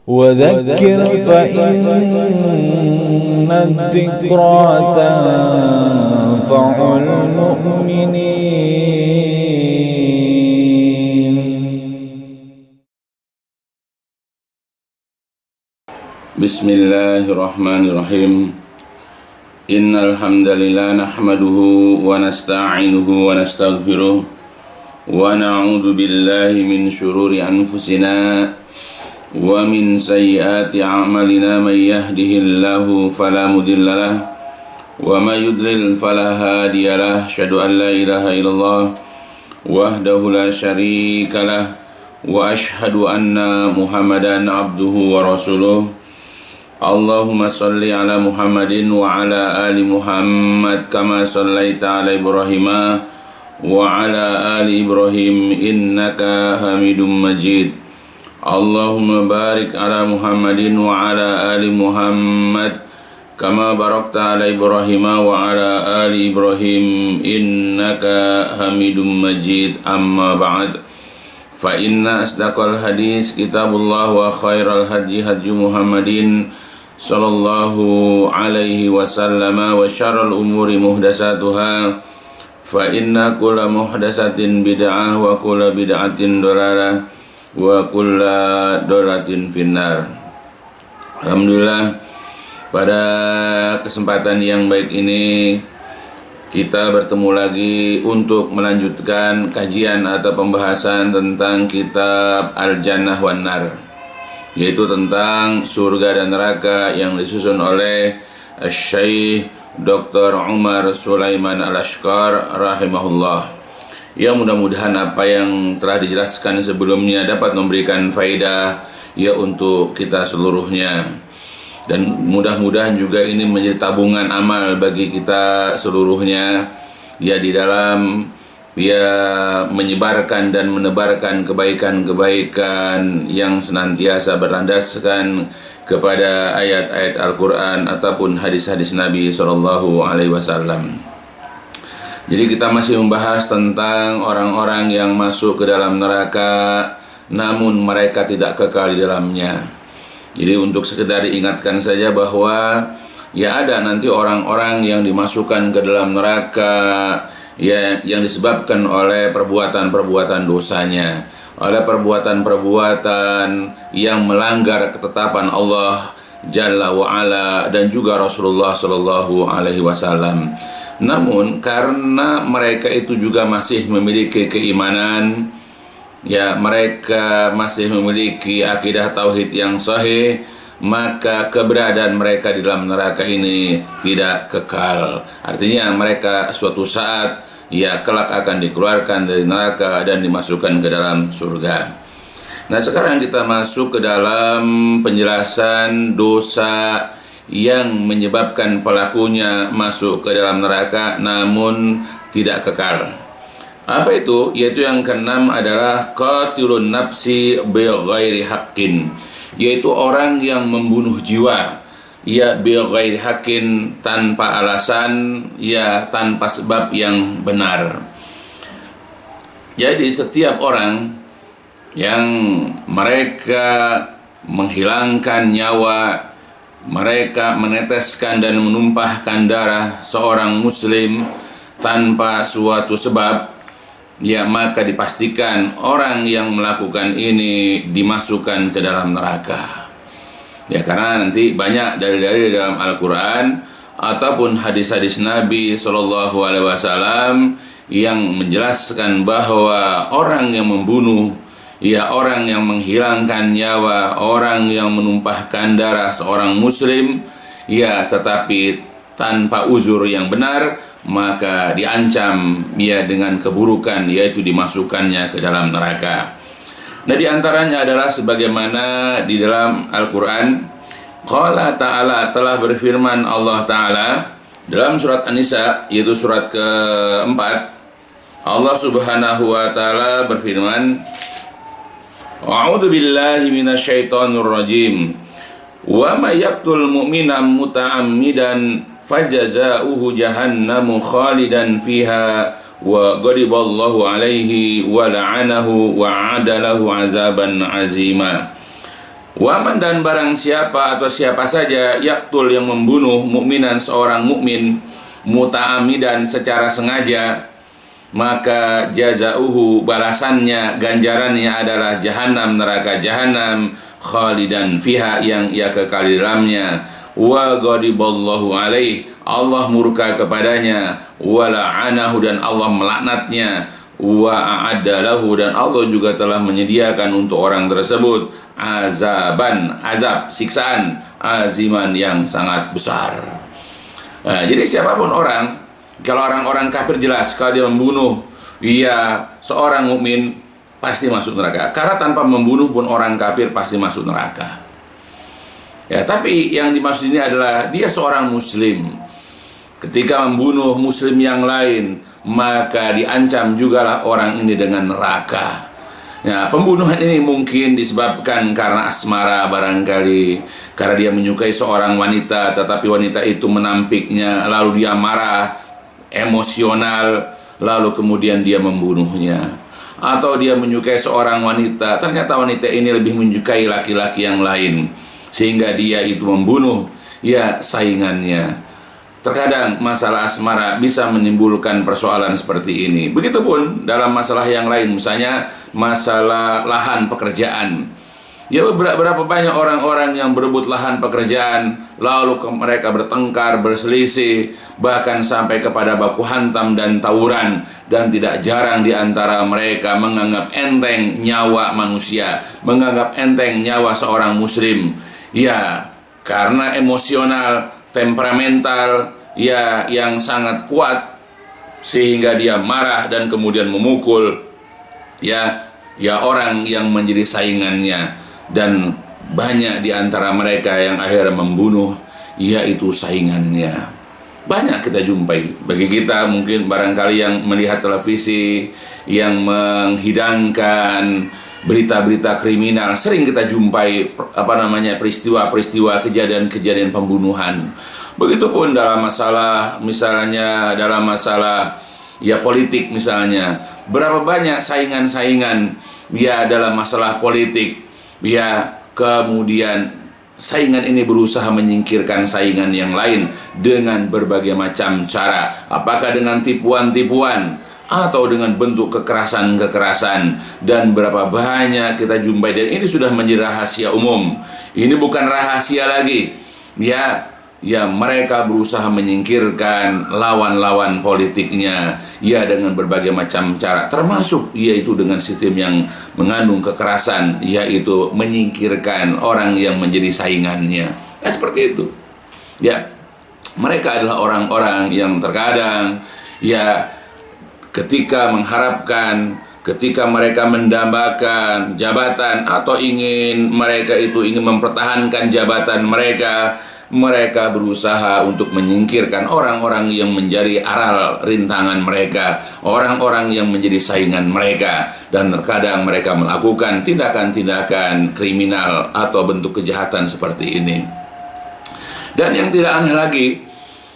وذكر فإن الذكرى تنفع المؤمنين. بسم الله الرحمن الرحيم. إن الحمد لله نحمده ونستعينه ونستغفره ونعوذ بالله من شرور أنفسنا ومن سيئات أعمالنا. من يهده الله فلا مضل له ومن يضلل فلا هادي له. أشهد أن لا إله إلا الله وحده لا شريك له وأشهد أن محمدا عبده ورسوله. اللهم صل على محمد وعلى آل محمد كما صليت على إبراهيم وعلى آل إبراهيم إنك حميد مجيد. Allahumma barik ala Muhammadin wa ala ali Muhammad kama barakta ala Ibrahim wa ala ali Ibrahim innaka Hamidum Majid. Amma ba'd. Fa inna asdaqal hadis kitabullah wa khairal hadi hadi Muhammadin sallallahu alaihi wasallam wa syarrul umuri muhdasatuhah. Fa inna kulla muhdasatin bid'ah wa kulla bid'atin dalalah wa kulla dolatin finnar. Alhamdulillah, pada kesempatan yang baik ini kita bertemu lagi untuk melanjutkan kajian atau pembahasan tentang kitab Al-Jannah wan Nar, yaitu tentang surga dan neraka yang disusun oleh Syekh Dr. Umar Sulaiman Al-Ashqar rahimahullah. Ya, mudah-mudahan apa yang telah dijelaskan sebelumnya dapat memberikan faedah ya untuk kita seluruhnya, dan mudah-mudahan juga ini menjadi tabungan amal bagi kita seluruhnya ya di dalam ya menyebarkan dan menebarkan kebaikan-kebaikan yang senantiasa berlandaskan kepada ayat-ayat Al-Quran ataupun hadis-hadis Nabi SAW. Jadi kita masih membahas tentang orang-orang yang masuk ke dalam neraka namun mereka tidak kekal di dalamnya. Jadi untuk sekedar diingatkan saja bahwa ya ada nanti orang-orang yang dimasukkan ke dalam neraka ya yang disebabkan oleh perbuatan-perbuatan dosanya, oleh perbuatan-perbuatan yang melanggar ketetapan Allah Jalla wa'ala dan juga Rasulullah Sallallahu Alaihi Wasallam. Namun karena mereka itu juga masih memiliki keimanan, ya mereka masih memiliki akidah tauhid yang sahih, maka keberadaan mereka di dalam neraka ini tidak kekal. Artinya mereka suatu saat ya kelak akan dikeluarkan dari neraka dan dimasukkan ke dalam surga. Nah, sekarang kita masuk ke dalam penjelasan dosa yang menyebabkan pelakunya masuk ke dalam neraka namun tidak kekal. Apa itu? Yaitu yang keenam adalah qatilun nafsi bighairi haqqin, yaitu orang yang membunuh jiwa ya bighairi haqqin, tanpa alasan ya tanpa sebab yang benar. Jadi setiap orang yang mereka menghilangkan nyawa, mereka meneteskan dan menumpahkan darah seorang muslim tanpa suatu sebab, ya maka dipastikan orang yang melakukan ini dimasukkan ke dalam neraka. Ya karena nanti banyak dalil-dalil dalam Al-Quran ataupun hadis-hadis Nabi SAW yang menjelaskan bahwa orang yang membunuh, ya orang yang menghilangkan nyawa, orang yang menumpahkan darah seorang muslim, ya tetapi tanpa uzur yang benar, maka diancam ya dengan keburukan, yaitu dimasukkannya ke dalam neraka. Nah, di antaranya adalah sebagaimana di dalam Al-Quran, Qala Ta'ala, telah berfirman Allah Ta'ala dalam surat An-Nisa, yaitu surat keempat. Allah Subhanahu wa Ta'ala berfirman, A'udzu billahi minasyaitonir rajim. Wa may yaqtul mu'mina muta'ammidan fajazaohu jahannamu khalidan fiha wa ghadiballahu alaihi wa la'anahu wa 'adalahu 'azaban 'azima. Waman dan barang siapa atau siapa saja yaktul yang membunuh mukminan seorang mukmin muta'amidan secara sengaja, maka jazauhu balasannya, ganjarannya adalah jahanam, neraka jahanam, khalidan fiha yang ia kekal di dalamnya, wa ghadiballahu alaih, Allah murka kepadanya, wa la'anahu dan Allah melaknatnya, wa a'adda lahu dan Allah juga telah menyediakan untuk orang tersebut azaban, azab, siksaan aziman yang sangat besar. Nah, jadi siapapun orang, kalau orang-orang kafir jelas kalau dia membunuh seorang mukmin pasti masuk neraka. Karena tanpa membunuh pun orang kafir pasti masuk neraka. Ya, tapi yang dimaksud ini adalah dia seorang muslim. Ketika membunuh muslim yang lain, maka diancam jugalah orang ini dengan neraka. Ya, pembunuhan ini mungkin disebabkan karena asmara barangkali, karena dia menyukai seorang wanita, tetapi wanita itu menampiknya, lalu dia marah, emosional, lalu kemudian dia membunuhnya. Atau dia menyukai seorang wanita, ternyata wanita ini lebih menyukai laki-laki yang lain, sehingga dia itu membunuh saingannya. Terkadang masalah asmara bisa menimbulkan persoalan seperti ini. Begitupun dalam masalah yang lain, misalnya masalah lahan pekerjaan. Ya, berapa banyak orang-orang yang berebut lahan pekerjaan, lalu mereka bertengkar, berselisih, bahkan sampai kepada baku hantam dan tawuran. Dan tidak jarang di antara mereka menganggap enteng nyawa manusia, menganggap enteng nyawa seorang muslim. Ya, karena emosional, temperamental, yang sangat kuat, sehingga dia marah dan kemudian memukul orang yang menjadi saingannya. Dan banyak di antara mereka yang akhirnya membunuh yaitu saingannya. Banyak kita jumpai. Bagi kita mungkin barangkali yang melihat televisi, yang menghidangkan berita-berita kriminal, sering kita jumpai peristiwa-peristiwa, kejadian-kejadian pembunuhan. Begitupun dalam masalah, misalnya dalam masalah politik misalnya, berapa banyak saingan-saingan dalam masalah politik, kemudian saingan ini berusaha menyingkirkan saingan yang lain dengan berbagai macam cara, apakah dengan tipuan-tipuan atau dengan bentuk kekerasan-kekerasan. Dan berapa banyak kita jumpai, dan ini sudah menjadi rahasia umum. Ini bukan rahasia lagi. Mereka berusaha menyingkirkan lawan-lawan politiknya dengan berbagai macam cara, termasuk yaitu dengan sistem yang mengandung kekerasan, yaitu menyingkirkan orang yang menjadi saingannya. Seperti itu. Mereka adalah orang-orang yang terkadang ketika mereka mendambakan jabatan atau mereka ingin mempertahankan jabatan mereka berusaha untuk menyingkirkan orang-orang yang menjadi aral rintangan mereka, orang-orang yang menjadi saingan mereka. Dan terkadang mereka melakukan tindakan-tindakan kriminal atau bentuk kejahatan seperti ini. Dan yang tidak aneh lagi,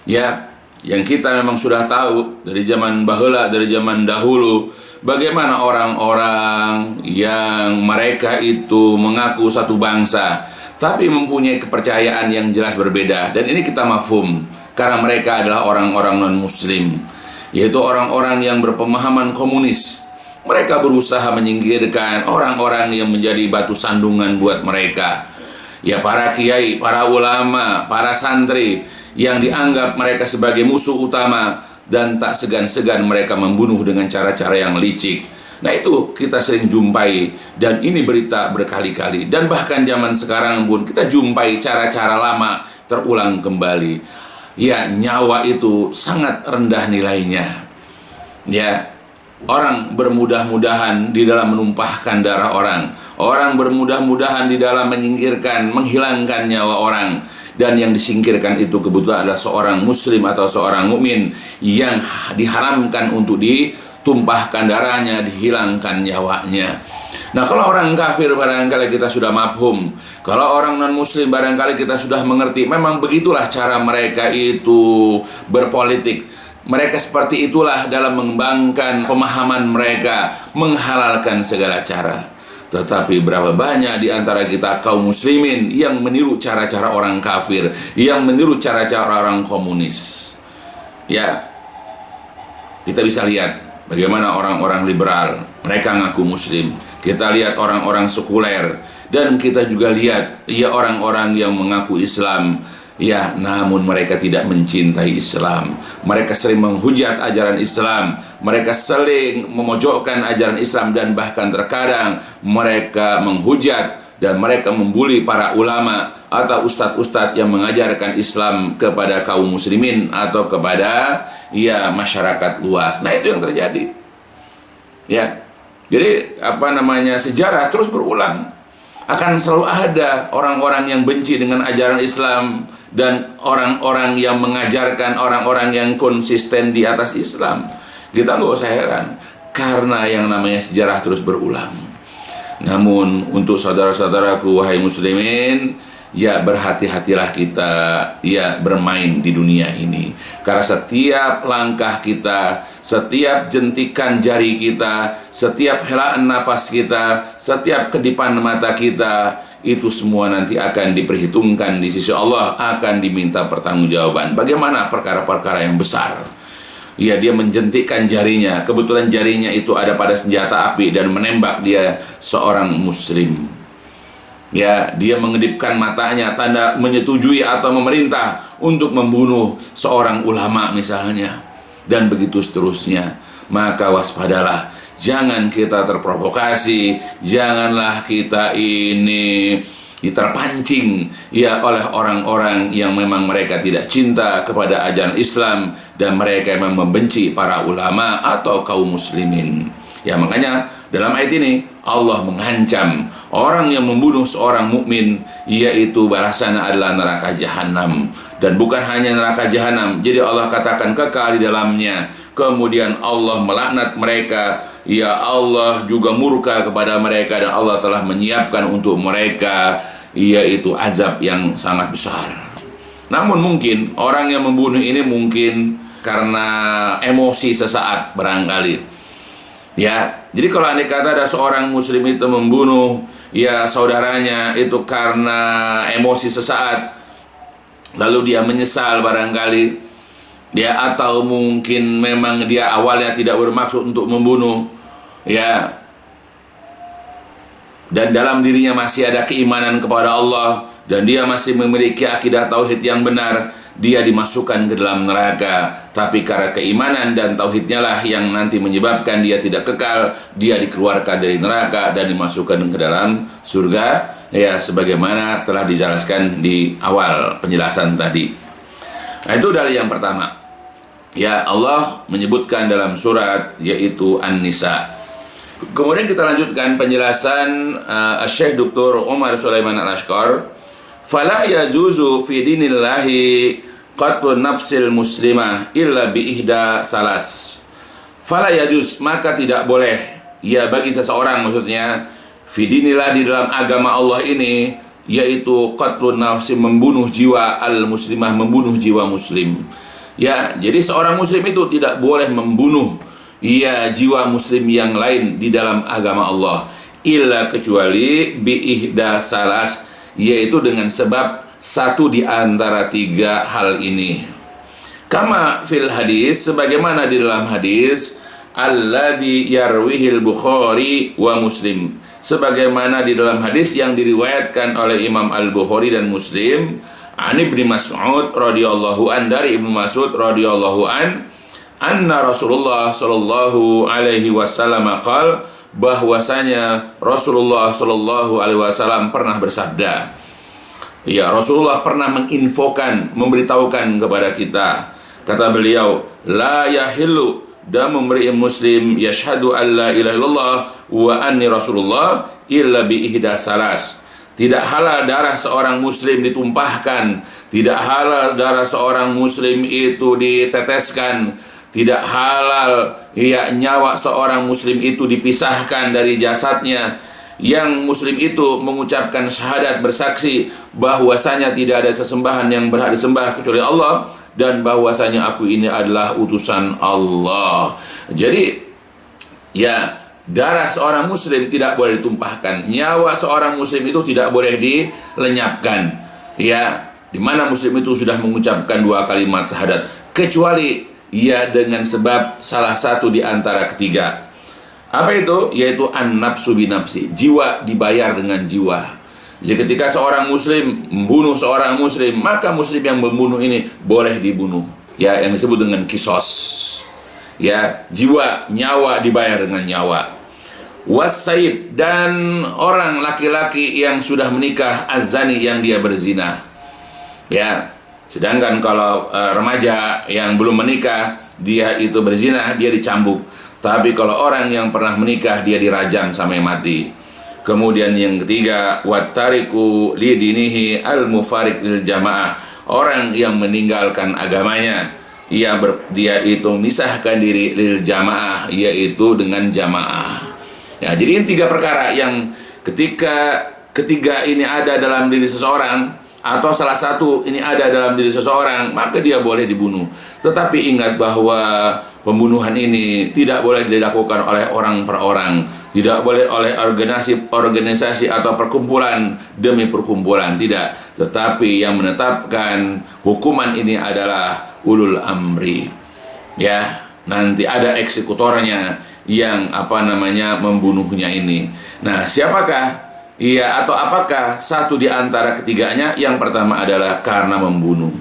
yang kita memang sudah tahu dari zaman baheula, dari zaman dahulu, bagaimana orang-orang yang mereka itu mengaku satu bangsa, tapi mempunyai kepercayaan yang jelas berbeda. Dan ini kita mafhum, karena mereka adalah orang-orang non-muslim, yaitu orang-orang yang berpemahaman komunis. Mereka berusaha menyingkirkan orang-orang yang menjadi batu sandungan buat mereka. Para kiai, para ulama, para santri, yang dianggap mereka sebagai musuh utama, dan tak segan-segan mereka membunuh dengan cara-cara yang licik. Nah, itu kita sering jumpai, dan ini berita berkali-kali. Dan bahkan zaman sekarang pun kita jumpai cara-cara lama terulang kembali. Nyawa itu sangat rendah nilainya. Orang bermudah-mudahan di dalam menumpahkan darah orang. Orang bermudah-mudahan di dalam menyingkirkan, menghilangkan nyawa orang. Dan yang disingkirkan itu kebetulan adalah seorang muslim atau seorang mukmin yang diharamkan untuk ditumpahkan darahnya, dihilangkan nyawanya. Nah, kalau orang kafir barangkali kita sudah mafhum. Kalau orang non-muslim barangkali kita sudah mengerti. Memang begitulah cara mereka itu berpolitik. Mereka seperti itulah dalam mengembangkan pemahaman mereka, menghalalkan segala cara. Tetapi berapa banyak di antara kita kaum muslimin yang meniru cara-cara orang kafir, yang meniru cara-cara orang komunis. Ya, kita bisa lihat bagaimana orang-orang liberal, mereka ngaku muslim. Kita lihat orang-orang sekuler, dan kita juga lihat ya orang-orang yang mengaku Islam. Ya, namun mereka tidak mencintai Islam. Mereka sering menghujat ajaran Islam. Mereka sering memojokkan ajaran Islam, dan bahkan terkadang mereka menghujat dan mereka membuli para ulama atau ustadz-ustadz yang mengajarkan Islam kepada kaum muslimin atau kepada ya masyarakat luas. Nah, itu yang terjadi. Ya. Jadi sejarah terus berulang. Akan selalu ada orang-orang yang benci dengan ajaran Islam dan orang-orang yang mengajarkan orang-orang yang konsisten di atas Islam. Kita nggak usah heran, karena yang namanya sejarah terus berulang. Namun untuk saudara-saudaraku wahai muslimin, ya berhati-hatilah kita ya bermain di dunia ini. Karena setiap langkah kita, setiap jentikan jari kita, setiap helaan napas kita, setiap kedipan mata kita, itu semua nanti akan diperhitungkan di sisi Allah, akan diminta pertanggungjawaban. Bagaimana perkara-perkara yang besar? Ya, dia menjentikkan jarinya, kebetulan jarinya itu ada pada senjata api dan menembak dia seorang muslim. Ya, dia mengedipkan matanya, tanda menyetujui atau memerintah untuk membunuh seorang ulama misalnya, dan begitu seterusnya. Maka waspadalah, jangan kita terprovokasi, janganlah kita ini terpancing ya oleh orang-orang yang memang mereka tidak cinta kepada ajaran Islam dan mereka memang membenci para ulama atau kaum muslimin. Ya, makanya dalam ayat ini Allah mengancam orang yang membunuh seorang mukmin, yaitu balasannya adalah neraka jahanam. Dan bukan hanya neraka jahanam, jadi Allah katakan kekal di dalamnya. Kemudian Allah melaknat mereka, ya Allah juga murka kepada mereka, dan Allah telah menyiapkan untuk mereka yaitu azab yang sangat besar. Namun mungkin orang yang membunuh ini mungkin karena emosi sesaat barangkali. Ya, jadi kalau andai kata ada seorang muslim itu membunuh ya saudaranya itu karena emosi sesaat, lalu dia menyesal barangkali, ya, atau mungkin memang dia awalnya tidak bermaksud untuk membunuh, ya, dan dalam dirinya masih ada keimanan kepada Allah dan dia masih memiliki akidah tauhid yang benar, dia dimasukkan ke dalam neraka. Tapi karena keimanan dan tauhidnya lah yang nanti menyebabkan dia tidak kekal, dia dikeluarkan dari neraka dan dimasukkan ke dalam surga, ya, sebagaimana telah dijelaskan di awal penjelasan tadi. Nah, itu dari yang pertama. Ya, Allah menyebutkan dalam surat yaitu An-Nisa. Kemudian kita lanjutkan penjelasan Syekh Dr. Umar Sulaiman Al-Ashqar. Fala yajuzu fi dinillahi qatlun nafsil muslimah illa bi ihda salas. Fala yajuz, maka tidak boleh, ya, bagi seseorang, maksudnya fi dinillah, di dalam agama Allah ini, yaitu qatlun nafsi, membunuh jiwa al-muslimah, membunuh jiwa muslim. Ya, jadi seorang muslim itu tidak boleh membunuh ya jiwa muslim yang lain di dalam agama Allah, illa kecuali bi ihda salas, yaitu dengan sebab satu di antara tiga hal ini. Kama fil hadis, sebagaimana di dalam hadis alladzi yarwihil Bukhari wa Muslim, sebagaimana di dalam hadis yang diriwayatkan oleh Imam Al-Bukhari dan Muslim, an Ibnu Mas'ud radhiyallahu an, dari Ibnu Mas'ud radhiyallahu an, anna Rasulullah sallallahu alaihi wasallam qala, bahwasanya Rasulullah sallallahu alaihi wasallam pernah bersabda. Ya, Rasulullah pernah menginfokan, memberitahukan kepada kita. Kata beliau, la yahillu damu imri'in muslim yashhadu an la ilaha illallah wa anni Rasulullah illa bi ihda salas. Tidak halal darah seorang muslim ditumpahkan, tidak halal darah seorang muslim itu diteteskan, tidak halal ya nyawa seorang muslim itu dipisahkan dari jasadnya. Yang muslim itu mengucapkan syahadat, bersaksi bahwasanya tidak ada sesembahan yang berhak disembah kecuali Allah, dan bahwasanya aku ini adalah utusan Allah. Jadi ya, darah seorang muslim tidak boleh ditumpahkan, nyawa seorang muslim itu tidak boleh dilenyapkan. Ya, di mana muslim itu sudah mengucapkan 2 kalimat syahadat, kecuali ya dengan sebab salah satu di antara ketiga. Apa itu? Yaitu an-nafsu binafsi, jiwa dibayar dengan jiwa. Jadi ketika seorang muslim membunuh seorang muslim, maka muslim yang membunuh ini boleh dibunuh. Ya, yang disebut dengan kisos. Ya, jiwa, nyawa dibayar dengan nyawa. Wasaib, dan orang laki-laki yang sudah menikah, azani, yang dia berzina. Ya, sedangkan kalau remaja yang belum menikah, dia itu berzina, dia dicambuk. Tapi kalau orang yang pernah menikah, dia dirajam sampai mati. Kemudian yang ketiga, wattariku lidinihi al-mufariq lil jamaah, orang yang meninggalkan agamanya, dia itu memisahkan diri lil jamaah, yaitu dengan jamaah. Ya, jadi ini 3 perkara yang ketiga ini ada dalam diri seseorang, atau salah satu ini ada dalam diri seseorang, maka dia boleh dibunuh. Tetapi ingat bahwa pembunuhan ini tidak boleh dilakukan oleh orang per orang, tidak boleh oleh organisasi atau perkumpulan demi perkumpulan, tidak. Tetapi yang menetapkan hukuman ini adalah ulul amri. Ya, nanti ada eksekutornya yang membunuhnya ini. Nah, siapakah? Iya, atau apakah satu di antara ketiganya? Yang pertama adalah karena membunuh.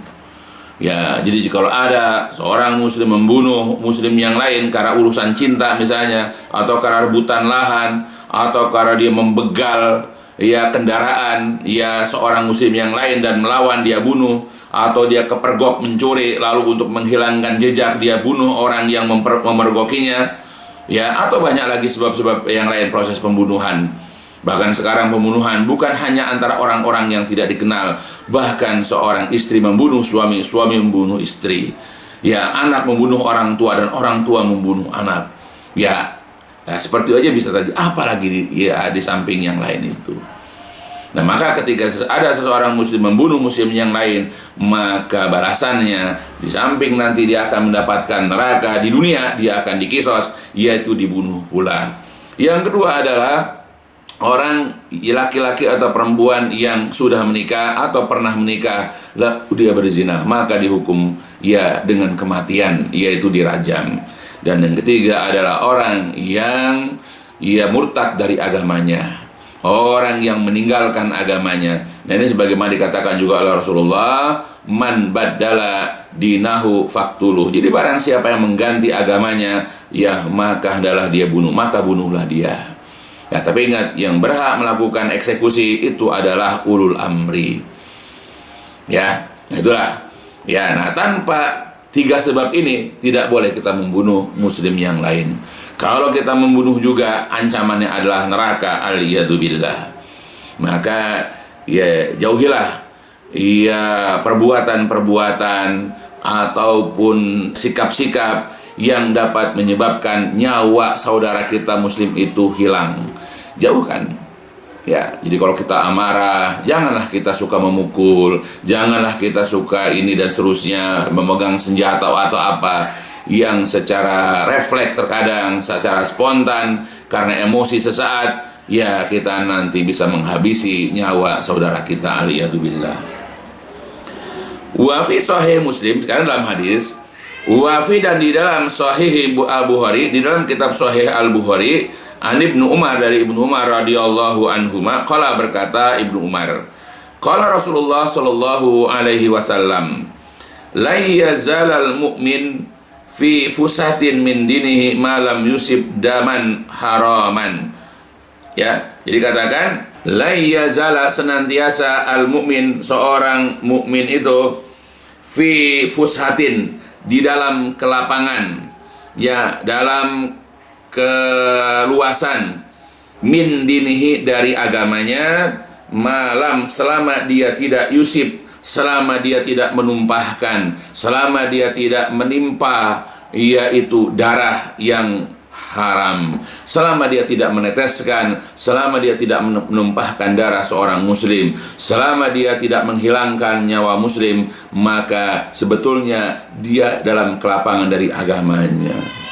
Ya, jadi kalau ada seorang muslim membunuh muslim yang lain karena urusan cinta misalnya, atau karena rebutan lahan, atau karena dia membegal ya kendaraan ya seorang muslim yang lain dan melawan, dia bunuh, atau dia kepergok mencuri lalu untuk menghilangkan jejak dia bunuh orang yang memergokinya, ya, atau banyak lagi sebab-sebab yang lain proses pembunuhan. Bahkan sekarang pembunuhan bukan hanya antara orang-orang yang tidak dikenal, bahkan seorang istri membunuh suami, suami membunuh istri, ya, anak membunuh orang tua, dan orang tua membunuh anak. Ya, seperti itu aja bisa terjadi, apalagi di samping yang lain itu. Nah, maka ketika ada seseorang muslim membunuh muslim yang lain, maka balasannya di samping nanti dia akan mendapatkan neraka di dunia, dia akan dikisos, yaitu dibunuh pula. Yang kedua adalah orang laki-laki atau perempuan yang sudah menikah atau pernah menikah, dia berzina, maka dihukum ya dengan kematian, yaitu dirajam. Dan yang ketiga adalah orang yang murtad dari agamanya, orang yang meninggalkan agamanya. Nah, ini sebagaimana dikatakan juga oleh Rasulullah, man baddala dinahu faktuluh. Jadi barang siapa yang mengganti agamanya, ya maka adalah dia bunuh, maka bunuhlah dia. Ya, tapi ingat, yang berhak melakukan eksekusi itu adalah ulul amri. Ya, itulah. Ya, nah, tanpa 3 sebab ini tidak boleh kita membunuh muslim yang lain. Kalau kita membunuh juga, ancamannya adalah neraka, al-yadubillah. Maka ya jauhilah ya perbuatan-perbuatan ataupun sikap-sikap yang dapat menyebabkan nyawa saudara kita muslim itu hilang. Jauhkan. Ya, jadi kalau kita amarah, janganlah kita suka memukul, janganlah kita suka ini dan seterusnya, memegang senjata atau apa yang secara refleks terkadang, secara spontan karena emosi sesaat, ya kita nanti bisa menghabisi nyawa saudara kita, aliyadzubillah. Wa fi sahih Muslim, sekarang dalam hadis, wa fi, dan di dalam sahih Al-Bukhari, di dalam kitab sahih Al-Bukhari, an Ibnu Umar, dari Ibnu Umar radhiyallahu anhuma, qala, berkata Ibnu Umar, qala Rasulullah sallallahu alaihi wasallam, la yazalal mu'min fi fusatin min dinihi ma lam yusib daman haraman. Ya, jadi katakan la yazala, senantiasa al mu'min, seorang mukmin itu, fi fushatin, di dalam kelapangan, ya, dalam keluasan, min dinihi, dari agamanya, malam, selama dia tidak yusib, selama dia tidak menumpahkan, selama dia tidak menimpa yaitu darah yang haram, selama dia tidak meneteskan, selama dia tidak menumpahkan darah seorang muslim, selama dia tidak menghilangkan nyawa muslim, maka sebetulnya dia dalam kelapangan dari agamanya.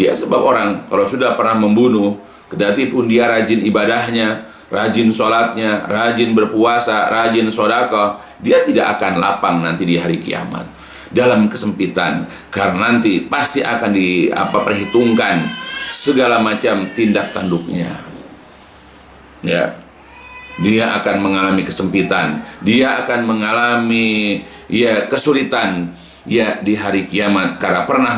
Ya, sebab orang kalau sudah pernah membunuh, kendati pun dia rajin ibadahnya, rajin sholatnya, rajin berpuasa, rajin sedekah, dia tidak akan lapang nanti di hari kiamat dalam kesempitan, karena nanti pasti akan perhitungkan segala macam tindak tanduknya. Ya, dia akan mengalami kesempitan, dia akan mengalami kesulitan di hari kiamat karena pernah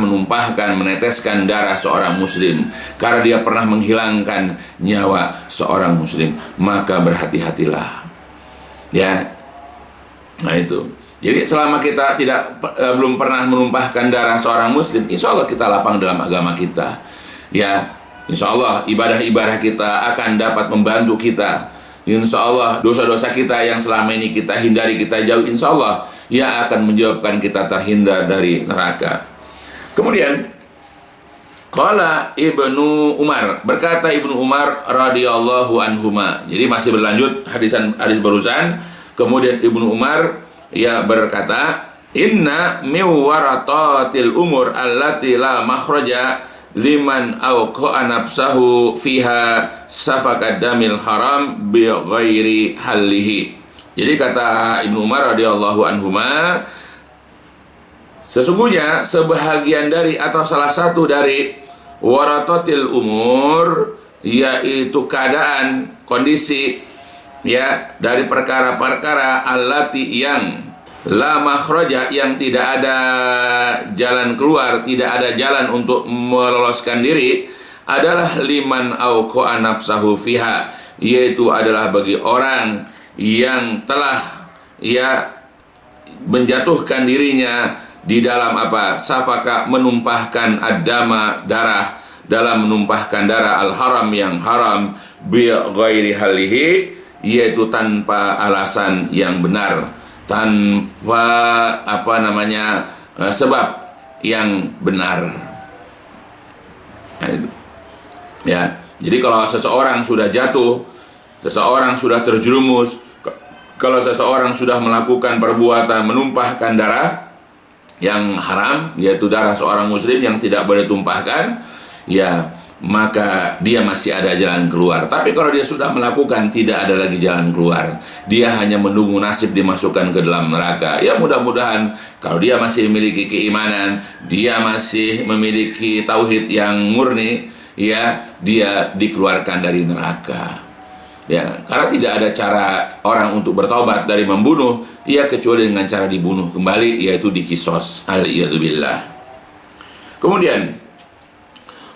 meneteskan darah seorang muslim, karena dia pernah menghilangkan nyawa seorang muslim. Maka berhati-hatilah. Ya. Nah itu. Jadi selama kita belum pernah menumpahkan darah seorang muslim, insya Allah kita lapang dalam agama kita. Ya, insya Allah ibadah-ibadah kita akan dapat membantu kita. Insya Allah dosa-dosa kita yang selama ini kita hindari, kita jauh, insya Allah akan menjawabkan kita terhindar dari neraka. Kemudian qala Ibnu Umar, berkata Ibnu Umar radhiyallahu anhuma. Jadi masih berlanjut hadis barusan. Kemudian Ibnu Umar berkata, inna min waratatil umur allati la makhraja liman awqa'a nafsahu fiha safakad damil haram bi ghairi hallihi. Jadi kata Ibnu Umar radhiyallahu anhuma, sesungguhnya sebahagian dari atau salah satu dari waratatil umur, yaitu keadaan, kondisi dari perkara-perkara allati yang la makhraja, yang tidak ada jalan keluar, tidak ada jalan untuk meloloskan diri, adalah liman awqa'a nafsahu fiha, yaitu adalah bagi orang yang telah menjatuhkan dirinya di dalam safaka, menumpahkan ad-dama, darah, dalam menumpahkan darah al-haram, yang haram, bi ghairi halihi, yaitu tanpa alasan yang benar, tanpa sebab yang benar. Nah, itu. Ya, jadi kalau seseorang sudah jatuh, seseorang sudah terjerumus, kalau seseorang sudah melakukan perbuatan menumpahkan darah yang haram, yaitu darah seorang muslim yang tidak boleh tumpahkan, maka dia masih ada jalan keluar. Tapi kalau dia sudah melakukan, tidak ada lagi jalan keluar, dia hanya menunggu nasib dimasukkan ke dalam neraka. Ya, mudah-mudahan kalau dia masih memiliki keimanan, dia masih memiliki tauhid yang murni, dia dikeluarkan dari neraka. Ya, karena tidak ada cara orang untuk bertobat dari membunuh, kecuali dengan cara dibunuh kembali, yaitu dikisos. Al-iyadzubillah. Kemudian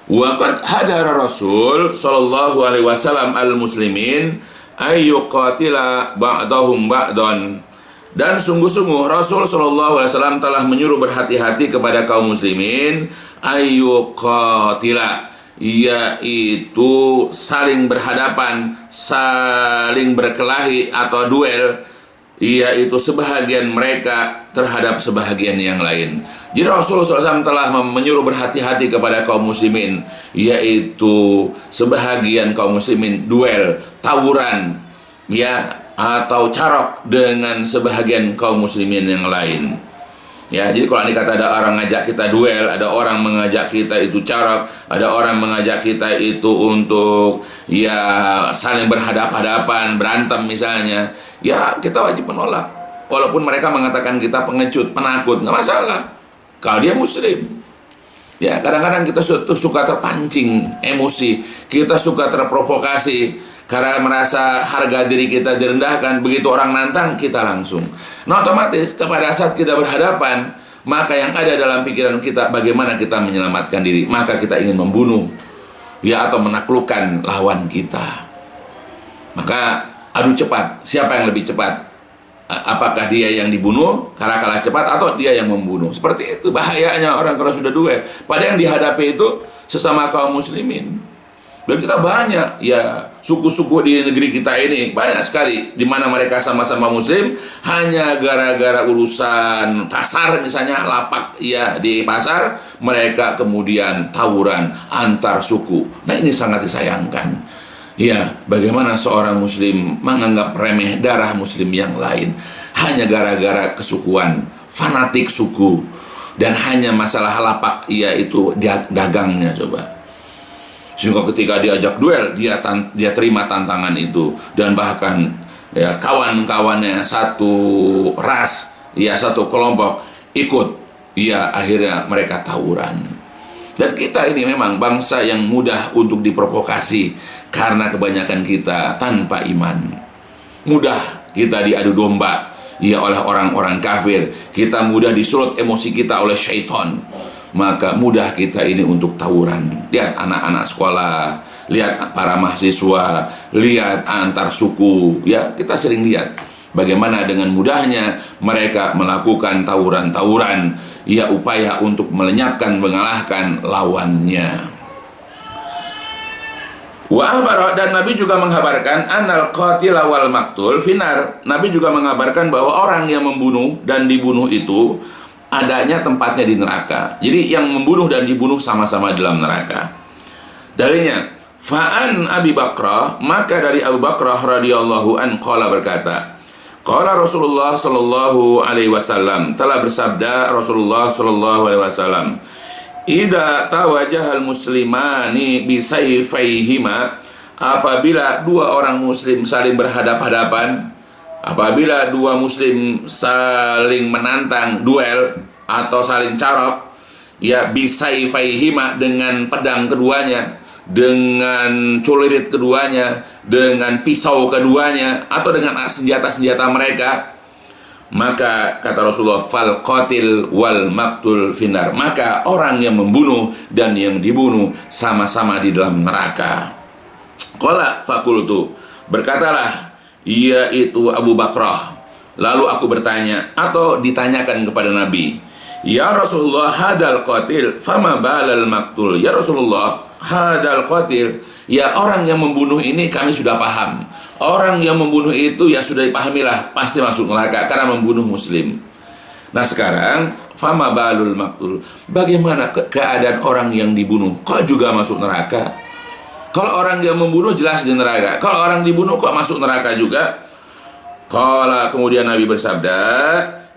waqad hadara Rasul sallallahu alaihi wasallam al-muslimin ayyuqatila ba'dahum ba'dan. Dan sungguh-sungguh Rasul sallallahu alaihi wasallam telah menyuruh berhati-hati kepada kaum muslimin ayyuqatila, yaitu saling berhadapan, saling berkelahi atau duel, yaitu sebahagian mereka terhadap sebahagian yang lain. Jadi Rasulullah SAW telah menyuruh berhati-hati kepada kaum muslimin, yaitu sebahagian kaum muslimin duel, tawuran, atau carok dengan sebahagian kaum muslimin yang lain. Ya, jadi kalau kata ada orang ngajak kita duel, ada orang mengajak kita itu carok, ada orang mengajak kita itu untuk saling berhadap-hadapan, berantem misalnya, kita wajib menolak. Walaupun mereka mengatakan kita pengecut, penakut, nggak masalah. Kalau dia muslim. Ya, kadang-kadang kita suka terpancing emosi, kita suka terprovokasi karena merasa harga diri kita direndahkan. Begitu orang nantang, kita langsung. Nah, otomatis pada saat kita berhadapan, maka yang ada dalam pikiran kita bagaimana kita menyelamatkan diri. Maka kita ingin membunuh, atau menaklukkan lawan kita. Maka adu cepat, siapa yang lebih cepat? Apakah dia yang dibunuh karena kalah cepat, atau dia yang membunuh? Seperti itu bahayanya orang kalau sudah duel. Padahal yang dihadapi itu sesama kaum muslimin. Dan kita banyak suku-suku di negeri kita ini banyak sekali di mana mereka sama-sama muslim, hanya gara-gara urusan pasar misalnya, lapak di pasar, mereka kemudian tawuran antar suku. Nah, ini sangat disayangkan. Bagaimana seorang muslim menganggap remeh darah muslim yang lain hanya gara-gara kesukuan, fanatik suku. dan hanya masalah lapak yaitu dagangnya. Coba, sehingga ketika diajak duel dia terima tantangan itu, dan bahkan ya kawan-kawannya satu ras, ya satu kelompok ikut, ya akhirnya mereka tawuran. Dan kita ini memang bangsa yang mudah untuk diprovokasi karena kebanyakan kita tanpa iman. Mudah kita diadu domba ya oleh orang-orang kafir. Kita mudah disulut emosi kita oleh syaitan. Maka mudah kita ini untuk tawuran. Lihat anak-anak sekolah, lihat para mahasiswa, lihat antar suku, ya kita sering lihat bagaimana dengan mudahnya mereka melakukan tawuran-tawuran, ya upaya untuk melenyapkan, mengalahkan lawannya. Dan Nabi juga menghabarkan anal qatila wal maktul finar. Nabi juga mengabarkan bahwa orang yang membunuh dan dibunuh itu adanya tempatnya di neraka. Jadi yang membunuh dan dibunuh sama-sama dalam neraka. Dalilnya, fa'an Abi Bakrah, maka dari Abu Bakrah radhiyallahu an qala berkata, qala Rasulullah sallallahu alaihi wasallam, telah bersabda Rasulullah sallallahu alaihi wasallam, idza tawajjahal muslimani bisayfaihima, apabila dua orang muslim saling berhadap-hadapan, apabila dua muslim saling menantang duel atau saling carok, ya bisayfaihima, dengan pedang keduanya, dengan celurit keduanya, dengan pisau keduanya, atau dengan senjata-senjata mereka, maka kata Rasulullah, fal qatil wal maktul finar, maka orang yang membunuh dan yang dibunuh sama-sama di dalam neraka. Qala fakultu, berkatalah yaitu Abu Bakrah, lalu aku bertanya atau ditanyakan kepada Nabi, ya Rasulullah, hadal qatil fama balal maktul. Ya Rasulullah, hadal qatil, ya orang yang membunuh ini kami sudah paham. Orang yang membunuh itu ya sudah dipahamilah, pasti masuk neraka karena membunuh muslim. Nah sekarang, fama balul maktul, bagaimana keadaan orang yang dibunuh? Kok juga masuk neraka? Kalau orang yang membunuh jelas di neraka, kalau orang dibunuh kok masuk neraka juga? Qala, kemudian Nabi bersabda,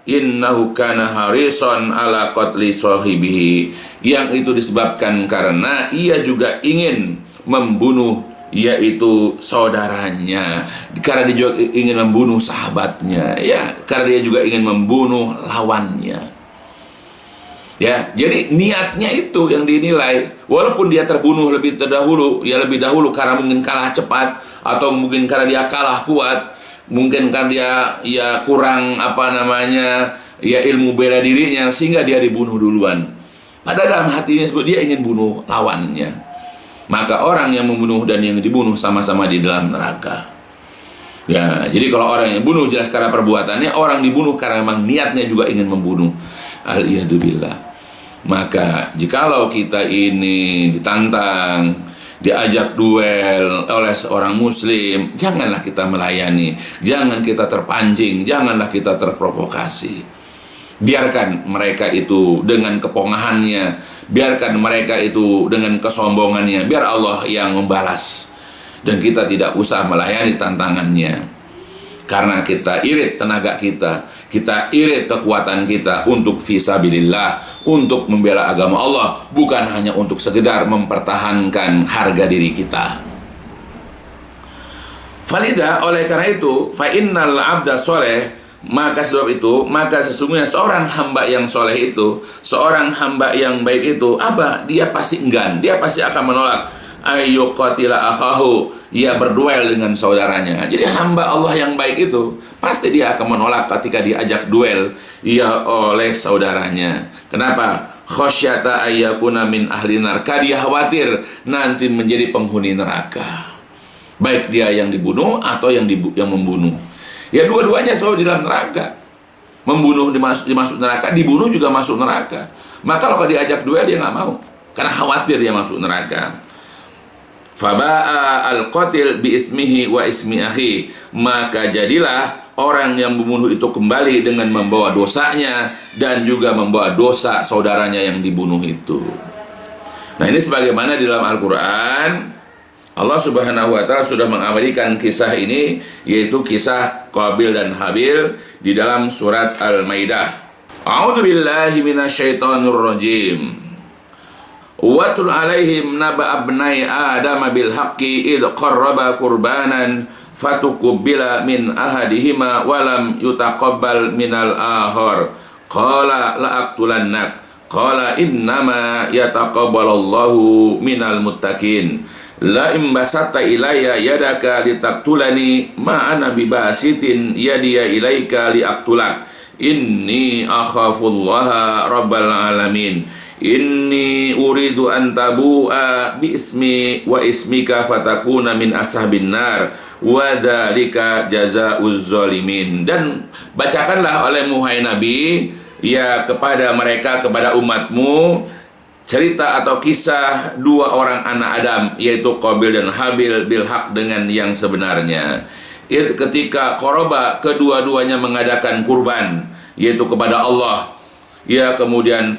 innahu kana harison ala qatli sahibihi, yang itu disebabkan karena ia juga ingin membunuh yaitu saudaranya, karena dia juga ingin membunuh sahabatnya, ya karena dia juga ingin membunuh lawannya. Ya, jadi niatnya itu yang dinilai. Walaupun dia terbunuh lebih terdahulu, ya lebih dahulu karena mungkin kalah cepat, atau mungkin karena dia kalah kuat, mungkin kan dia ya kurang ya ilmu bela dirinya sehingga dia dibunuh duluan. Padahal dalam hatinya dia ingin bunuh lawannya. Maka orang yang membunuh dan yang dibunuh sama-sama di dalam neraka. Ya, jadi kalau orang yang bunuh jelas karena perbuatannya, orang dibunuh karena memang niatnya juga ingin membunuh. Al-iyadzubillah. Maka jikalau kita ini ditantang, diajak duel oleh seorang muslim, janganlah kita melayani, jangan kita terpancing, janganlah kita terprovokasi. Biarkan mereka itu dengan kepongahannya, biarkan mereka itu dengan kesombongannya, biar Allah yang membalas, dan kita tidak usah melayani tantangannya. Karena kita irit tenaga kita irit kekuatan kita untuk fisabilillah, untuk membela agama Allah, bukan hanya untuk sekedar mempertahankan harga diri kita. Falidah, oleh karena itu, fa innal abda soleh, maka sebab itu, maka sesungguhnya seorang hamba yang soleh itu, seorang hamba yang baik itu, dia pasti enggan, dia pasti akan menolak ayyuqatila akhahu, ia berduel dengan saudaranya. Jadi hamba Allah yang baik itu pasti dia akan menolak ketika diajak duel ia oleh saudaranya. Kenapa? Khasyata ayyakuna min ahli neraka, dia khawatir nanti menjadi penghuni neraka, baik dia yang dibunuh atau yang membunuh. Ya dua-duanya selalu di dalam neraka. Membunuh dimasuk neraka, dibunuh juga masuk neraka. Maka kalau diajak duel dia nggak mau, karena khawatir dia masuk neraka. Faba'a al-qatil bi ismihi wa ismi akhi, maka jadilah orang yang membunuh itu kembali dengan membawa dosanya dan juga membawa dosa saudaranya yang dibunuh itu. Nah, ini sebagaimana di dalam Al-Qur'an Allah Subhanahu wa taala sudah mengabadikan kisah ini, yaitu kisah Qabil dan Habil di dalam surat Al-Maidah. A'udzu billahi minasyaitonir rajim. Watul alaihim naba abnai Adam bil haqqi id qarraba qurbanan fatuqbila min ahadihima walam yutaqabbal minal akhar qala la aqtulannak qala innama yataqabbalallahu minal muttaqin la imbasatta ilayya yadaka litaqtulani ma ana bibasitin yadiya ilaika liaqtulak inni akhafullaha rabbal alamin inni uridu an tabu'a bi ismi wa ismika fatakuna min ashabin nar wa dzalika jazaa'uz zalimin. Dan bacakanlah olehmu hai Nabi ya kepada mereka, kepada umatmu, cerita atau kisah dua orang anak Adam, yaitu Qabil dan Habil bil haq, dengan yang sebenarnya. Ketika qoroba, kedua-duanya mengadakan kurban, yaitu kepada Allah, ya, kemudian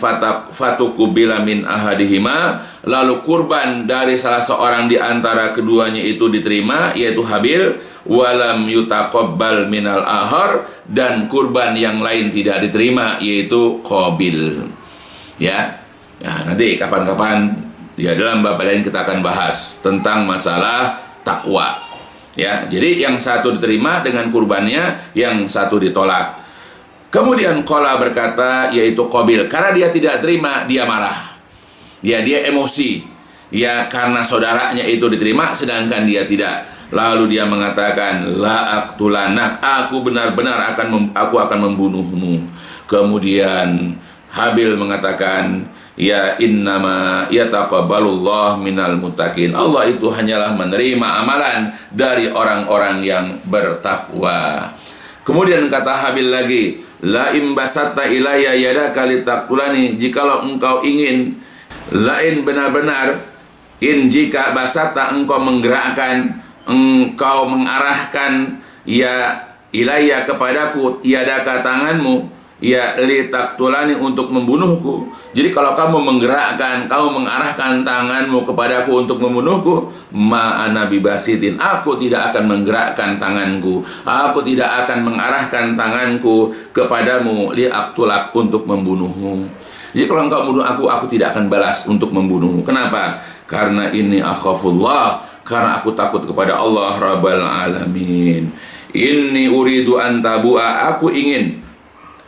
fatukubila min ahadihima, lalu kurban dari salah seorang di antara keduanya itu diterima, yaitu Habil, walam yutaqabbal minal ahar, dan kurban yang lain tidak diterima, yaitu Qabil. Ya, nah, nanti kapan-kapan ya dalam bab lain kita akan bahas tentang masalah takwa. Ya, jadi yang satu diterima dengan kurbannya, yang satu ditolak. Kemudian qala berkata, yaitu Qabil, karena dia tidak terima, dia marah. Ya, dia emosi. Ya, karena saudaranya itu diterima sedangkan dia tidak. Lalu dia mengatakan, la aqtulanak, aku benar-benar akan membunuhmu. Kemudian Habil mengatakan, ya innama yataqabbalullah minal muttaqin, Allah itu hanyalah menerima amalan dari orang-orang yang bertakwa. Kemudian kata Habil lagi, la imbasatta ilayya yadaka litaqtulani, jikalau engkau ingin, lain benar-benar, jika basatta engkau menggerakkan, engkau mengarahkan, ya ilayya kepadaku, yadaka tanganmu, ya litaqtulani untuk membunuhku. Jadi kalau kamu menggerakkan, kamu mengarahkan tanganmu kepadaku untuk membunuhku, ma'ana bibasitin, aku tidak akan menggerakkan tanganku, aku tidak akan mengarahkan tanganku kepadamu liaqtulak, untuk membunuhmu. Jadi kalau engkau membunuh aku tidak akan balas untuk membunuhmu. Kenapa? Karena ini akhafullah, karena aku takut kepada Allah Rabbal Alamin. Inni uridu an tabu'a, aku ingin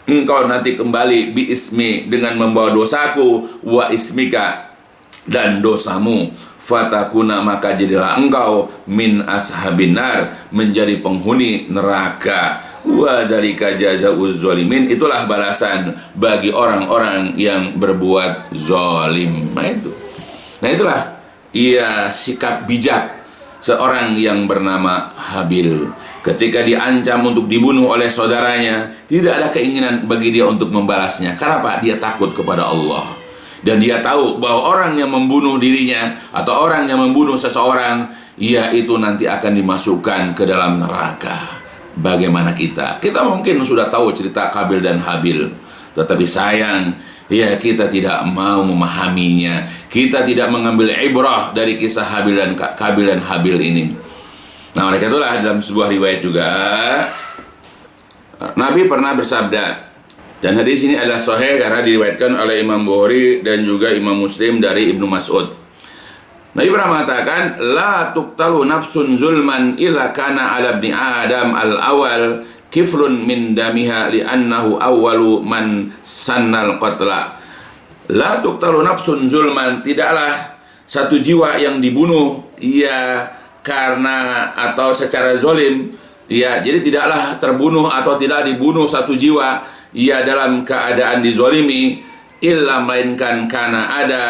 engkau nanti kembali bi ismi, dengan membawa dosaku, wa ismika, dan dosamu, fatakuna, maka jadilah engkau min ashabin nar, menjadi penghuni neraka, wa dzalika jazaa'uz zalimin, itulah balasan bagi orang-orang yang berbuat zalim. Nah itulah ia sikap bijak seorang yang bernama Habil. Ketika diancam untuk dibunuh oleh saudaranya, tidak ada keinginan bagi dia untuk membalasnya. Kenapa? Dia takut kepada Allah. Dan dia tahu bahwa orang yang membunuh dirinya atau orang yang membunuh seseorang, ia itu nanti akan dimasukkan ke dalam neraka. Bagaimana kita? Kita mungkin sudah tahu cerita Qabil dan Habil, tetapi sayang, ya kita tidak mau memahaminya. Kita tidak mengambil ibrah dari kisah Qabil dan Habil ini. Nah, oleh itulah dalam sebuah riwayat juga Nabi pernah bersabda, dan hadis ini adalah sahih karena diriwayatkan oleh Imam Bukhari dan juga Imam Muslim dari Ibnu Mas'ud. Nabi pernah mengatakan, la tuqtalu nafsun zulman illa kana ala ibni Adam al-awwal kifrun min damiha li'annahu awwalu man sannal qatla. La tuqtalu nafsun zulman, tidaklah satu jiwa yang dibunuh karena atau secara zolim, ya, jadi tidaklah terbunuh atau tidak dibunuh satu jiwa dalam keadaan dizolimi, illa, melainkan karena ada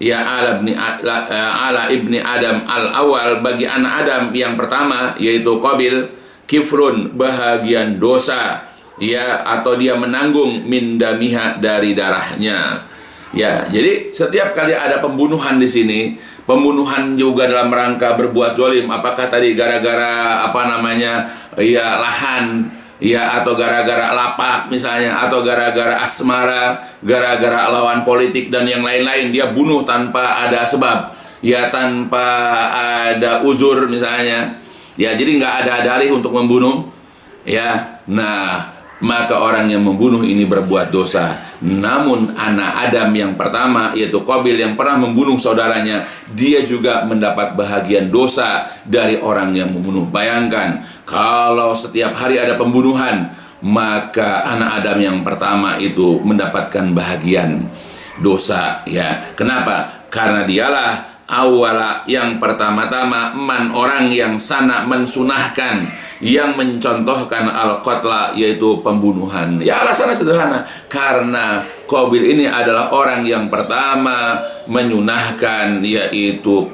ala ibni Adam al-awal, bagi anak Adam yang pertama, yaitu Qabil, kifrun, bahagian dosa, atau dia menanggung min damiha, dari darahnya. Ya, jadi setiap kali ada pembunuhan di sini, pembunuhan juga dalam rangka berbuat zalim, apakah tadi gara-gara lahan, atau gara-gara lapak misalnya, atau gara-gara asmara, gara-gara lawan politik dan yang lain-lain, dia bunuh tanpa ada sebab, tanpa ada uzur misalnya, jadi nggak ada dalih untuk membunuh, Nah, maka orang yang membunuh ini berbuat dosa. Namun anak Adam yang pertama, yaitu Qabil yang pernah membunuh saudaranya, dia juga mendapat bahagian dosa dari orang yang membunuh. Bayangkan kalau setiap hari ada pembunuhan, maka anak Adam yang pertama itu mendapatkan bahagian dosa. Ya, kenapa? Karena dialah awala yang pertama-tama orang yang sana mensunahkan, yang mencontohkan al-qatla, yaitu pembunuhan. Ya, alasannya sederhana, karena Qabil ini adalah orang yang pertama menyunahkan, yaitu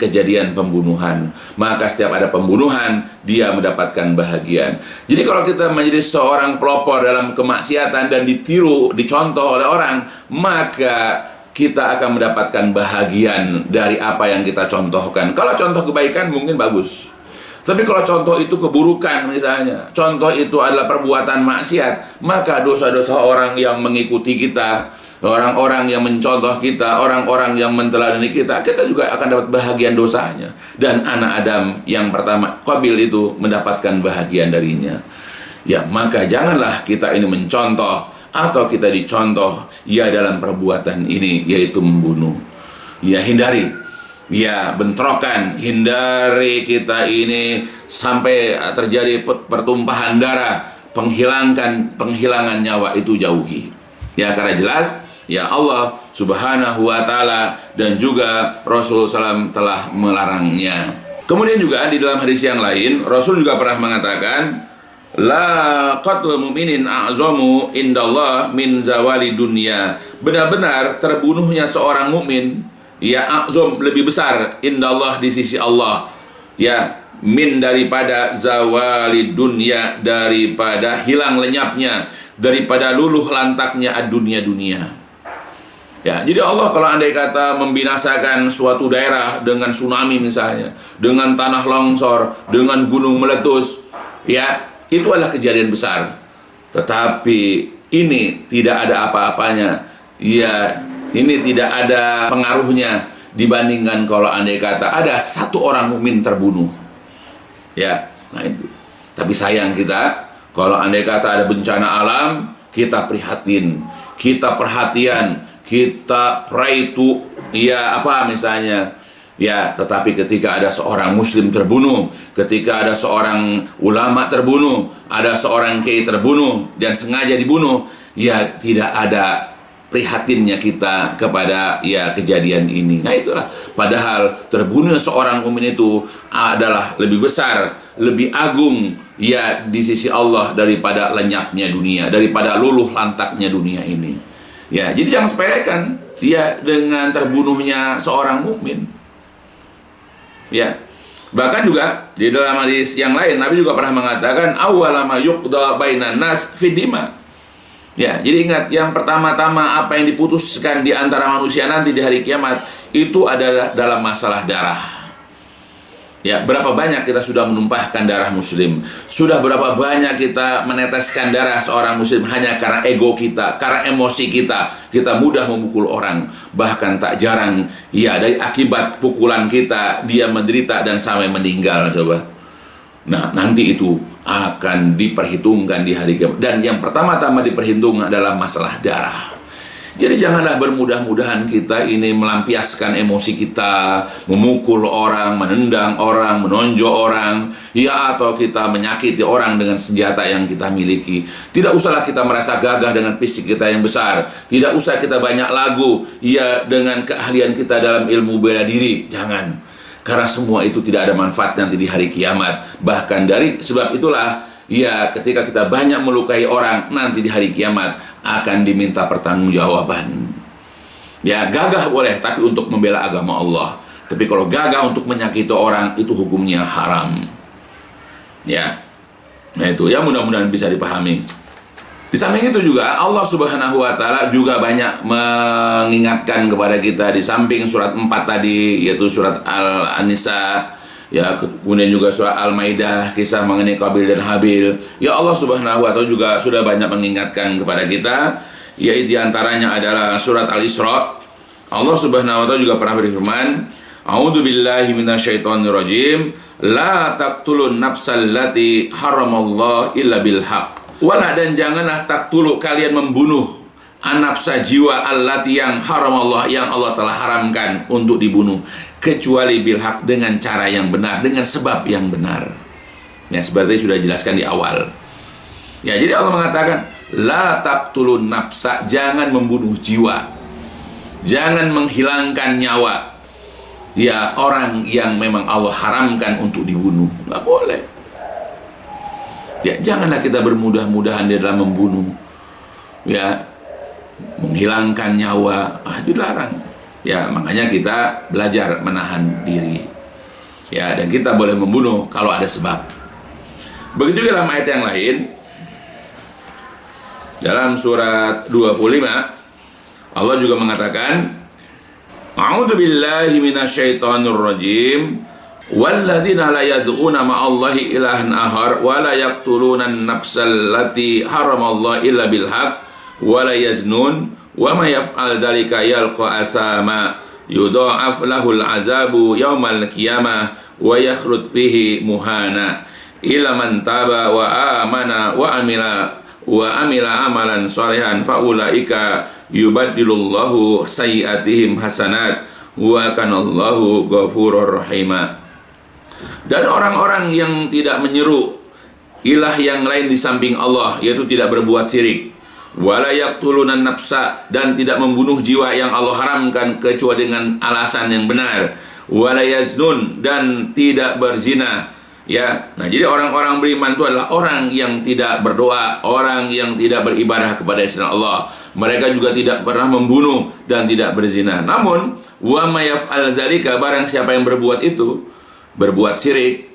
kejadian pembunuhan. Maka setiap ada pembunuhan, dia mendapatkan bahagian. Jadi kalau kita menjadi seorang pelopor dalam kemaksiatan dan ditiru, dicontoh oleh orang, maka kita akan mendapatkan bahagian dari apa yang kita contohkan. Kalau contoh kebaikan mungkin bagus, tapi kalau contoh itu keburukan, misalnya contoh itu adalah perbuatan maksiat, maka dosa-dosa orang yang mengikuti kita, orang-orang yang mencontoh kita, orang-orang yang menteladani kita, kita juga akan dapat bahagian dosanya. Dan anak Adam yang pertama, Qabil, itu mendapatkan bahagian darinya. Ya, maka janganlah kita ini mencontoh atau kita dicontoh ya dalam perbuatan ini, yaitu membunuh. Ya, hindari ya bentrokan, hindari kita ini sampai terjadi pertumpahan darah, penghilangan nyawa itu jauhi. Ya, karena jelas ya Allah Subhanahu wa Ta'ala dan juga Rasul SAW telah melarangnya. Kemudian juga di dalam hadis yang lain, Rasul juga pernah mengatakan, la qatlul mu'minin a'zamu indallah min zawali dunya. Benar-benar terbunuhnya seorang mukmin, ya, a'zam, lebih besar, indallah, di sisi Allah, ya, min, daripada zawali dunya, daripada hilang lenyapnya, daripada luluh lantaknya dunia. Ya, jadi Allah kalau andai kata membinasakan suatu daerah dengan tsunami misalnya, dengan tanah longsor, dengan gunung meletus, ya, itu adalah kejadian besar. Tetapi ini tidak ada apa-apanya. Ya, ini tidak ada pengaruhnya dibandingkan kalau andai kata ada satu orang mukmin terbunuh. Ya, nah itu. Tapi sayang kita, kalau andai kata ada bencana alam, kita prihatin, kita perhatian, kita pray to, ya misalnya. Ya, tetapi ketika ada seorang muslim terbunuh, ketika ada seorang ulama terbunuh, ada seorang kiai terbunuh dan sengaja dibunuh, ya tidak ada prihatinnya kita kepada ya kejadian ini. Nah itulah, padahal terbunuhnya seorang mukmin itu adalah lebih besar, lebih agung ya di sisi Allah daripada lenyapnya dunia, daripada luluh lantaknya dunia ini. Ya, jadi jangan sepelekan dia dengan terbunuhnya seorang mukmin. Ya, bahkan juga di dalam hadis yang lain Nabi juga pernah mengatakan awwalama yuqda bainan nas fidima. Ya, jadi ingat, yang pertama-tama apa yang diputuskan di antara manusia nanti di hari kiamat itu adalah dalam masalah darah. Ya, berapa banyak kita sudah menumpahkan darah muslim, sudah berapa banyak kita meneteskan darah seorang muslim hanya karena ego kita, karena emosi kita mudah memukul orang. Bahkan tak jarang ya dari akibat pukulan kita dia menderita dan sampai meninggal. Coba, nah nanti itu akan diperhitungkan di hari kiamat, dan yang pertama-tama diperhitungkan adalah masalah darah. Jadi janganlah bermudah-mudahan kita ini melampiaskan emosi kita, memukul orang, menendang orang, menonjok orang, ya, atau kita menyakiti orang dengan senjata yang kita miliki. Tidak usahlah kita merasa gagah dengan fisik kita yang besar. Tidak usah kita banyak lagu, ya, dengan keahlian kita dalam ilmu bela diri. Jangan. Karena semua itu tidak ada manfaat nanti di hari kiamat. Bahkan dari sebab itulah, ya, ketika kita banyak melukai orang, nanti di hari kiamat akan diminta pertanggungjawaban. Ya, gagah boleh, tapi untuk membela agama Allah. Tapi kalau gagah untuk menyakiti orang, itu hukumnya haram. Ya, nah itu ya, mudah-mudahan bisa dipahami. Di samping itu juga Allah Subhanahu wa Ta'ala juga banyak mengingatkan kepada kita di samping surat 4 tadi, yaitu surat Al-Nisa. Ya, kemudian juga surah Al-Maidah, kisah mengenai Qabil dan Habil. Ya, Allah Subhanahu wa Ta'ala juga sudah banyak mengingatkan kepada kita. Ya, di antaranya adalah surat Al-Isra. Allah Subhanahu wa Ta'ala juga pernah berfirman, A'udzu billahi minasyaitonir rajim, la taqtulun nafsal lati haramallahu illa bil haqq Wala, dan janganlah taktulu kalian membunuh an-nafsa, jiwa allati yang haram Allah, yang Allah telah haramkan untuk dibunuh, kecuali bilhaq, dengan cara yang benar, dengan sebab yang benar. Ya, seperti sudah dijelaskan di awal. Ya, jadi Allah mengatakan la taqtulun nafsa, jangan membunuh jiwa, jangan menghilangkan nyawa. Ya, orang yang memang Allah haramkan untuk dibunuh, nggak boleh. Ya, janganlah kita bermudah-mudahan di dalam membunuh, ya, menghilangkan nyawa, itu dilarang. Ya, makanya kita belajar menahan diri. Ya, dan kita boleh membunuh kalau ada sebab. Begitu juga dalam ayat yang lain, dalam surat 25, Allah juga mengatakan, A'udzu billahi minasyaitonir rajim. Walladzina la yad'una ma'allahi ilahan ahar wa la yaqtuluna an-nafsal lati haramallahu illa bil haqq wa la yaznun wa may yaf'al dzalika yalqa asama yudha'af lahul azabu yaumal qiyamah wa yakhrud fihi muhana illa man taba wa amana wa amila amalan shalihan fa ulaika yubaddilullahu sayyi'atihim hasanat wa kanallahu ghafurur rahima. Dan orang-orang yang tidak menyeru ilah yang lain di samping Allah, yaitu tidak berbuat syirik, wala yaqtulunan nafsa, dan tidak membunuh jiwa yang Allah haramkan kecuali dengan alasan yang benar, wala yaznun, dan tidak berzina. Ya, nah jadi orang-orang beriman itu adalah orang yang tidak berdoa, orang yang tidak beribadah kepada selain Allah. Mereka juga tidak pernah membunuh dan tidak berzina. Namun, wa may yaf'al dzalika, barang siapa yang berbuat itu, berbuat syirik,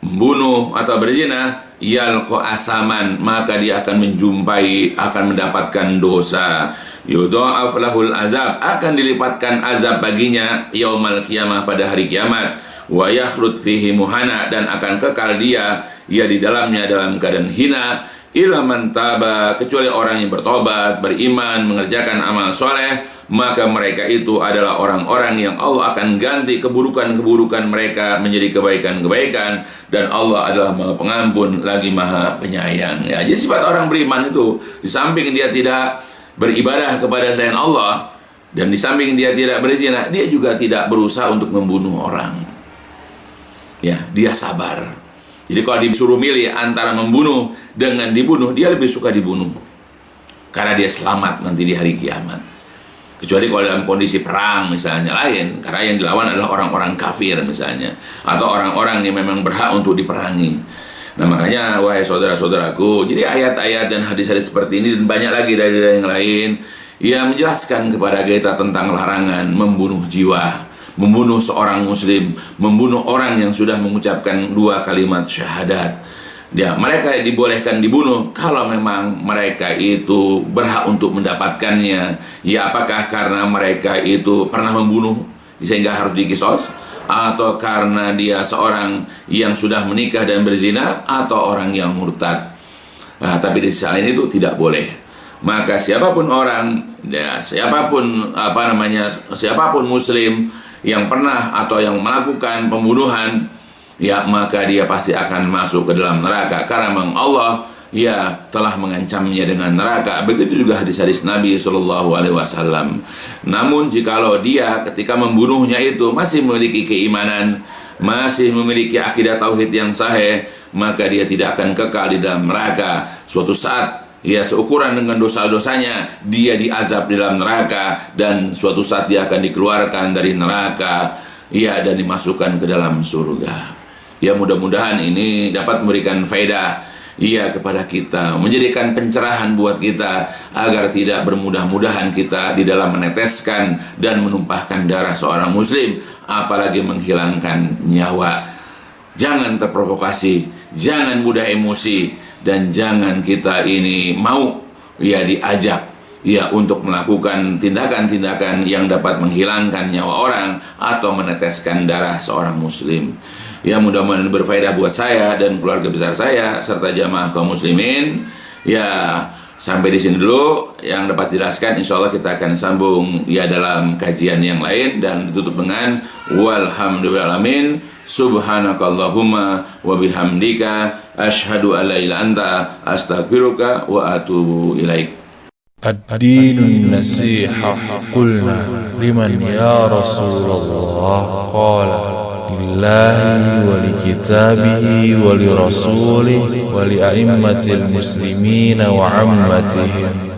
membunuh atau berzina, yalqa asaman, maka dia akan menjumpai, akan mendapatkan dosa. Yudha'af lahul azab, akan dilipatkan azab baginya yaumal qiyamah, pada hari kiamat. Wa yakhrud fihi muhana, dan akan kekal dia di dalamnya dalam keadaan hina. Illa man taba, kecuali orang yang bertobat, beriman, mengerjakan amal soleh, maka mereka itu adalah orang-orang yang Allah akan ganti keburukan-keburukan mereka menjadi kebaikan-kebaikan, dan Allah adalah Maha Pengampun lagi Maha Penyayang. Ya, jadi sifat orang beriman itu, di samping dia tidak beribadah kepada selain Allah, dan di samping dia tidak berzina, dia juga tidak berusaha untuk membunuh orang. Ya, dia sabar. Jadi kalau disuruh milih antara membunuh dengan dibunuh, dia lebih suka dibunuh, karena dia selamat nanti di hari kiamat. Kecuali kalau dalam kondisi perang misalnya lain, karena yang dilawan adalah orang-orang kafir misalnya, atau orang-orang yang memang berhak untuk diperangi. Nah makanya wahai saudara-saudaraku, jadi ayat-ayat dan hadis-hadis seperti ini dan banyak lagi dari yang lain yang menjelaskan kepada kita tentang larangan membunuh jiwa, membunuh seorang muslim, membunuh orang yang sudah mengucapkan 2 kalimat syahadat. Ya, mereka dibolehkan dibunuh kalau memang mereka itu berhak untuk mendapatkannya. Ya, apakah karena mereka itu pernah membunuh sehingga harus dikisos, atau karena dia seorang yang sudah menikah dan berzina, atau orang yang murtad. Nah, tapi di sisi lain itu tidak boleh. Maka siapapun orang, ya, siapapun muslim yang pernah atau yang melakukan pembunuhan, ya maka dia pasti akan masuk ke dalam neraka, karena memang Allah ya telah mengancamnya dengan neraka. Begitu juga hadis-hadis Nabi SAW. Namun jikalau dia ketika membunuhnya itu masih memiliki keimanan, masih memiliki akidah tauhid yang sahih, maka dia tidak akan kekal di dalam neraka. Suatu saat ya seukuran dengan dosa-dosanya dia diazab di dalam neraka, dan suatu saat dia akan dikeluarkan dari neraka, ya, dan dimasukkan ke dalam surga. Ya, mudah-mudahan ini dapat memberikan faedah ya kepada kita, menjadikan pencerahan buat kita agar tidak bermudah-mudahan kita di dalam meneteskan dan menumpahkan darah seorang muslim, apalagi menghilangkan nyawa. Jangan terprovokasi, jangan mudah emosi, dan jangan kita ini mau ya diajak ya untuk melakukan tindakan-tindakan yang dapat menghilangkan nyawa orang atau meneteskan darah seorang muslim. Ya, mudah-mudahan berfaedah buat saya dan keluarga besar saya serta jamaah kaum muslimin. Ya, Sampai di sini dulu yang dapat dijelaskan. Insya Allah kita akan sambung ya dalam kajian yang lain, dan ditutup dengan walhamdulillahirrahmanirrahim. Subhanakallahumma wa bihamdika asyhadu an la ilaha illa anta astaghfiruka wa atubu ilaik. الدين النصيحة قلنا لمن يا رسول الله قال لله ولكتابه ولرسوله ولأئمة المسلمين وعمتهم